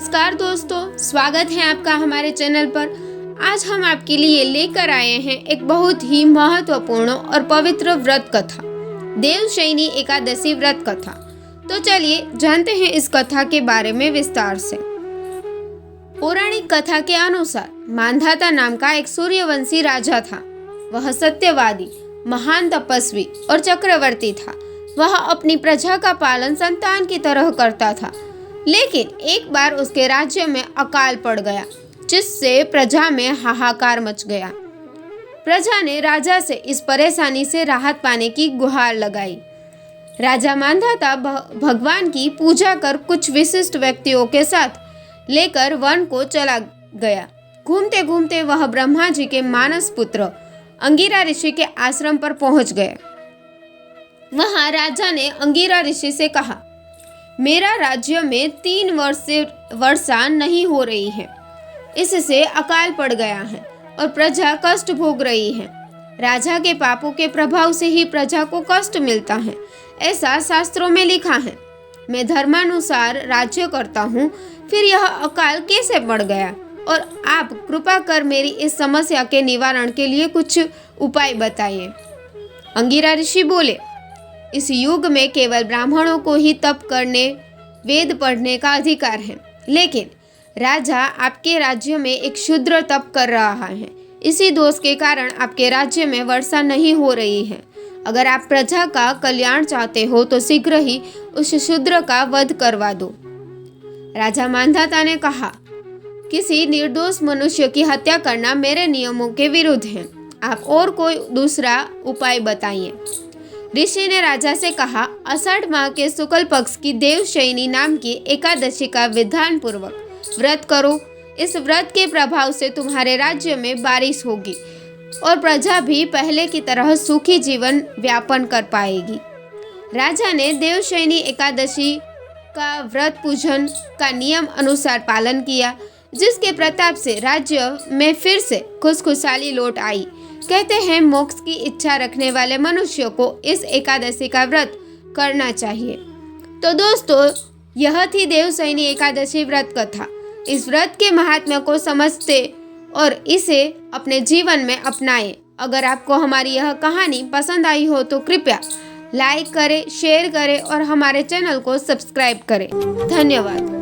नमस्कार दोस्तों, स्वागत है आपका हमारे चैनल पर। आज हम आपके लिए लेकर आए हैं एक बहुत ही महत्वपूर्ण और पवित्र व्रत कथा, देवशयनी एकादशी व्रत कथा। तो चलिए जानते हैं इस कथा के बारे में विस्तार से। पौराणिक कथा के अनुसार मांधाता नाम का एक सूर्यवंशी राजा था। वह सत्यवादी, महान तपस्वी और चक्रवर्ती था। वह अपनी प्रजा का पालन संतान की तरह करता था, लेकिन एक बार उसके राज्य में अकाल पड़ गया, जिससे प्रजा में हाहाकार मच गया। प्रजा ने राजा से इस परेशानी से राहत पाने की गुहार लगाई। राजा मांधाता भगवान की पूजा कर कुछ विशिष्ट व्यक्तियों के साथ लेकर वन को चला गया। घूमते घूमते वह ब्रह्मा जी के मानस पुत्र अंगिरा ऋषि के आश्रम पर पहुंच गए। वहां राजा ने अंगिरा ऋषि से कहा, मेरा राज्य में 3 वर्ष से वर्षा नहीं हो रही है। इससे अकाल पड़ गया है और प्रजा कष्ट भोग रही है। राजा के पापों के प्रभाव से ही प्रजा को कष्ट मिलता है, ऐसा शास्त्रों में लिखा है। मैं धर्मानुसार राज्य करता हूँ, फिर यह अकाल कैसे पड़ गया? और आप कृपा कर मेरी इस समस्या के निवारण के लिए कुछ उपाय बताइए। अंगिरा ऋषि बोले, इस युग में केवल ब्राह्मणों को ही तप करने, वेद पढ़ने का अधिकार है, लेकिन राजा आपके राज्य में एक शूद्र तप कर रहा है। इसी दोष के कारण आपके राज्य में वर्षा नहीं हो रही है। अगर आप प्रजा का कल्याण चाहते हो तो शीघ्र ही उस शूद्र का वध करवा दो। राजा मांधाता ने कहा, किसी निर्दोष मनुष्य की हत्या करना मेरे नियमों के विरुद्ध है। आप और कोई दूसरा उपाय बताइए। ऋषि ने राजा से कहा, आषाढ़ माह के शुक्ल पक्ष की देवशयनी नाम की एकादशी का विधान पूर्वक व्रत करो। इस व्रत के प्रभाव से तुम्हारे राज्य में बारिश होगी और प्रजा भी पहले की तरह सुखी जीवन व्यापन कर पाएगी। राजा ने देवशयनी एकादशी का व्रत पूजन का नियम अनुसार पालन किया, जिसके प्रताप से राज्य में फिर से खुशहाली लौट आई। कहते हैं, मोक्ष की इच्छा रखने वाले मनुष्यों को इस एकादशी का व्रत करना चाहिए। तो दोस्तों, यह थी देवशयनी एकादशी व्रत कथा। इस व्रत के महात्म्य को समझते और इसे अपने जीवन में अपनाएं। अगर आपको हमारी यह कहानी पसंद आई हो तो कृपया लाइक करें, शेयर करें और हमारे चैनल को सब्सक्राइब करें। धन्यवाद।